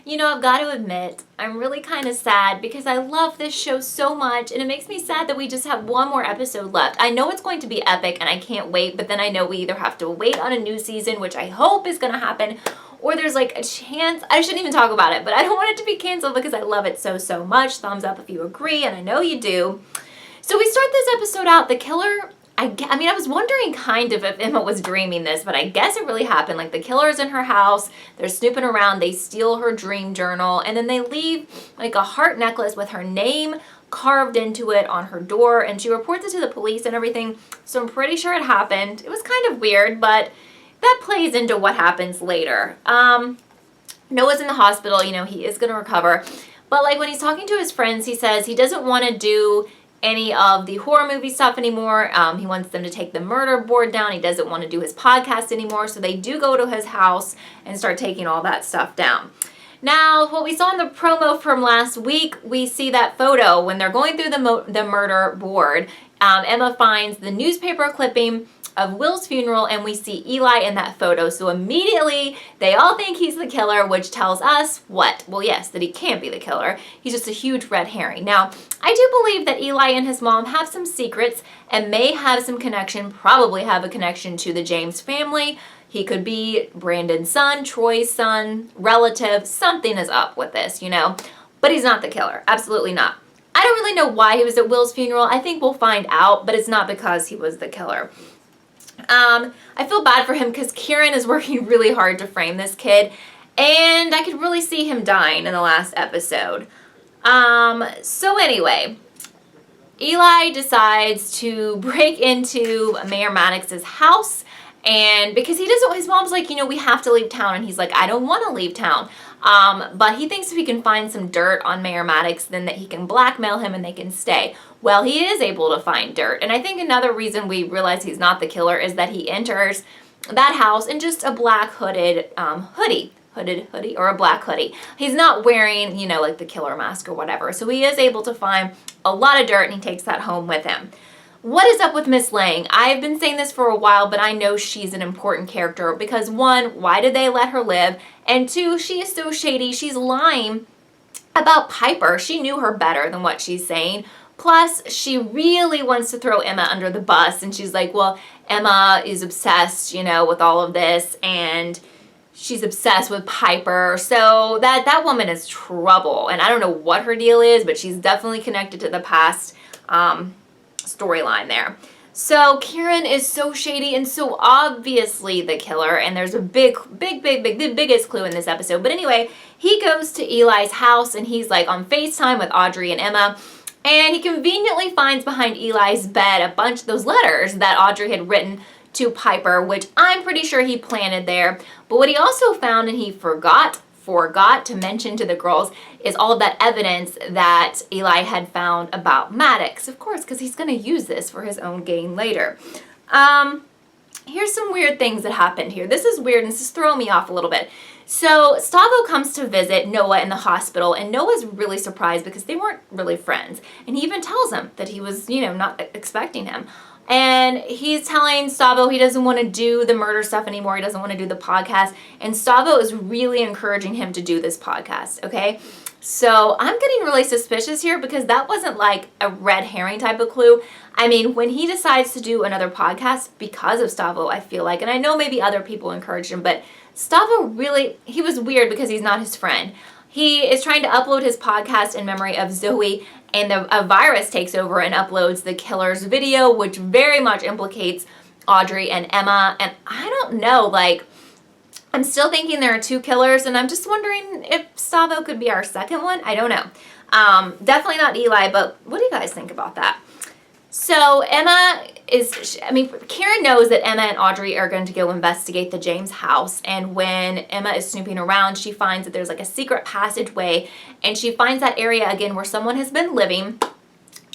I've got to admit, I'm really kind of sad because I love this show so much, and it makes me sad that we just have one more episode left. I know it's going to be epic, and I can't wait, but then I know we either have to wait on a new season, which I hope is going to happen, or there's like a chance, I shouldn't even talk about it, but I don't want it to be canceled because I love it so, so much. Thumbs up if you agree, and I know you do. So we start this episode out, the killer, I was wondering kind of if Emma was dreaming this, but I guess it really happened. Like, the killer's in her house, they're snooping around, they steal her dream journal, and then they leave like a heart necklace with her name carved into it on her door, and she reports it to the police and everything, so I'm pretty sure it happened. It was kind of weird, but that plays into what happens later. Noah's in the hospital, he is going to recover, but like when he's talking to his friends, he says he doesn't want to do any of the horror movie stuff anymore. He wants them to take the murder board down. He doesn't want to do his podcast anymore. So they do go to his house and start taking all that stuff down. Now, what we saw in the promo from last week, we see that photo when they're going through the murder board. Emma finds the newspaper clipping of Will's funeral, and we see Eli in that photo. So immediately they all think he's the killer, which tells us what? Well, yes, that he can't be the killer. He's just a huge red herring. Now, I do believe that Eli and his mom have some secrets and may have some connection, probably have a connection to the James family. He could be Brandon's son, Troy's son, relative. Something is up with this, but he's not the killer. Absolutely not. I don't really know why he was at Will's funeral. I think we'll find out, but it's not because he was the killer. I feel bad for him because Kieran is working really hard to frame this kid, and I could really see him dying in the last episode. So anyway, Eli decides to break into Mayor Maddox's house, and because his mom's like, we have to leave town, and he's like, I don't want to leave town. But he thinks if he can find some dirt on Mayor Maddox, then that he can blackmail him and they can stay. Well, he is able to find dirt. And I think another reason we realize he's not the killer is that he enters that house in just a black hooded hoodie or a black hoodie. He's not wearing, like the killer mask or whatever. So he is able to find a lot of dirt, and he takes that home with him. What is up with Miss Lang? I've been saying this for a while, but I know she's an important character because, one, why did they let her live? And two, she is so shady. She's lying about Piper. She knew her better than what she's saying. Plus, she really wants to throw Emma under the bus, and she's like, well, Emma is obsessed, with all of this, and she's obsessed with Piper. So that woman is trouble, and I don't know what her deal is, but she's definitely connected to the past storyline there. So Kieran is so shady and so obviously the killer, and there's a big, the biggest clue in this episode. But anyway, he goes to Eli's house, and he's like on FaceTime with Audrey and Emma, and he conveniently finds behind Eli's bed a bunch of those letters that Audrey had written to Piper, which I'm pretty sure he planted there. But what he also found, and he forgot to mention to the girls, is all of that evidence that Eli had found about Maddox. Of course, because he's going to use this for his own gain later. Here's some weird things that happened here. This is weird, and this is throwing me off a little bit. So Stavo comes to visit Noah in the hospital, and Noah's really surprised because they weren't really friends. And he even tells him that he was, not expecting him. And he's telling Stavo he doesn't want to do the murder stuff anymore. He doesn't want to do the podcast. And Stavo is really encouraging him to do this podcast, okay? So I'm getting really suspicious here because that wasn't like a red herring type of clue. I mean, when he decides to do another podcast because of Stavo, I feel like, and I know maybe other people encouraged him, but Stavo really, he was weird because he's not his friend. He is trying to upload his podcast in memory of Zoe, and a virus takes over and uploads the killer's video, which very much implicates Audrey and Emma. And I don't know, I'm still thinking there are two killers, and I'm just wondering if Stavo could be our second one. I don't know. Definitely not Eli, but what do you guys think about that? So Karen knows that Emma and Audrey are going to go investigate the James house, and when Emma is snooping around, she finds that there's like a secret passageway, and she finds that area again where someone has been living.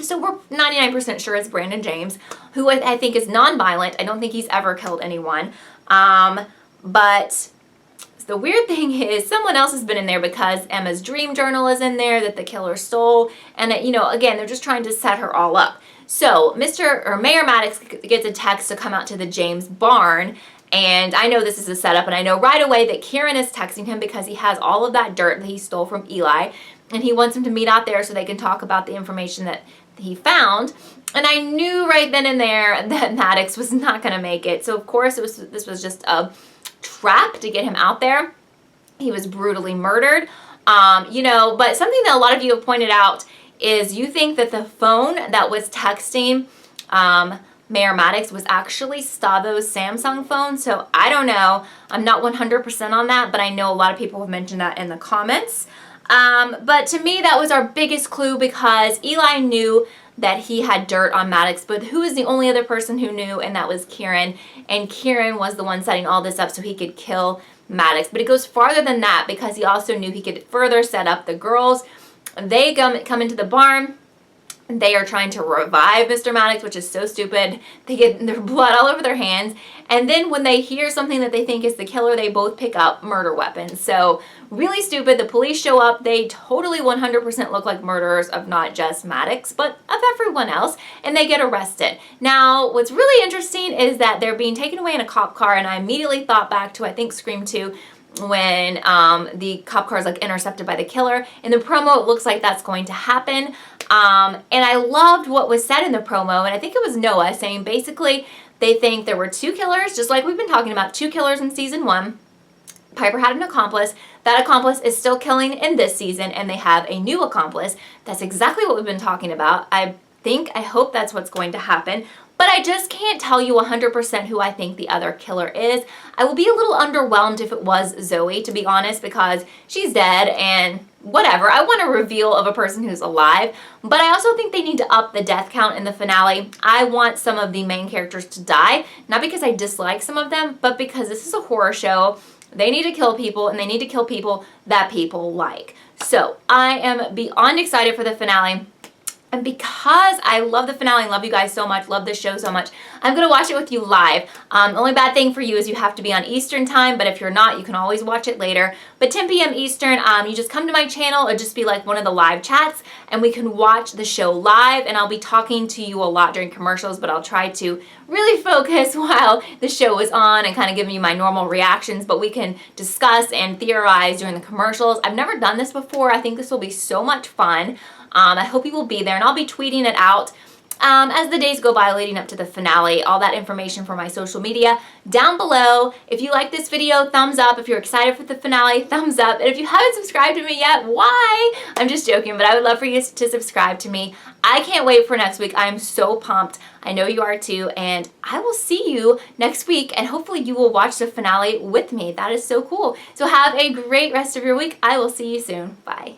So we're 99% sure it's Brandon James, who I think is non-violent. I don't think he's ever killed anyone. But the weird thing is someone else has been in there because Emma's dream journal is in there that the killer stole. And, again, they're just trying to set her all up. So Mayor Maddox gets a text to come out to the James barn, And I know this is a setup, and I know right away that Kieran is texting him because he has all of that dirt that he stole from Eli, and he wants him to meet out there so they can talk about the information that he found. And I knew right then and there that Maddox was not going to make it. So of course this was just a trap to get him out there. He was brutally murdered. But something that a lot of you have pointed out is you think that the phone that was texting Mayor Maddox was actually Stavo's Samsung phone. So I don't know. I'm not 100% on that, but I know a lot of people have mentioned that in the comments. But to me, that was our biggest clue because Eli knew that he had dirt on Maddox, but who is the only other person who knew? And that was Kieran. And Kieran was the one setting all this up so he could kill Maddox. But it goes farther than that because he also knew he could further set up the girls. They come into the barn. They are trying to revive Mr. Maddox, which is so stupid. They get their blood all over their hands. And then when they hear something that they think is the killer, they both pick up murder weapons. So really stupid. The police show up. They totally 100% look like murderers of not just Maddox, but of everyone else. And they get arrested. Now, what's really interesting is that they're being taken away in a cop car. And I immediately thought back to, I think, Scream 2, when the cop car is like intercepted by the killer. In the promo, it looks like that's going to happen. And I loved what was said in the promo, and I think it was Noah saying basically they think there were two killers, just like we've been talking about, two killers in season 1. Piper had an accomplice. That accomplice is still killing in this season, and they have a new accomplice. That's exactly what we've been talking about. I hope that's what's going to happen. But I just can't tell you 100% who I think the other killer is. I will be a little underwhelmed if it was Zoe, to be honest, because she's dead and whatever. I want a reveal of a person who's alive, but I also think they need to up the death count in the finale. I want some of the main characters to die, not because I dislike some of them, but because this is a horror show. They need to kill people, and they need to kill people that people like. So I am beyond excited for the finale. And because I love the finale and love you guys so much, love this show so much, I'm going to watch it with you live. The only bad thing for you is you have to be on Eastern time, but if you're not, you can always watch it later. But 10 p.m. Eastern, you just come to my channel or just be like one of the live chats, and we can watch the show live, and I'll be talking to you a lot during commercials, but I'll try to really focus while the show is on and kind of giving you my normal reactions, but we can discuss and theorize during the commercials. I've never done this before. I think this will be so much fun. I hope you will be there, and I'll be tweeting it out as the days go by leading up to the finale. All that information for my social media down below. If you like this video, thumbs up. If you're excited for the finale, thumbs up. And if you haven't subscribed to me yet, why? I'm just joking, but I would love for you to subscribe to me. I can't wait for next week. I'm so pumped. I know you are too, and I will see you next week, and hopefully you will watch the finale with me. That is so cool. So have a great rest of your week. I will see you soon. Bye.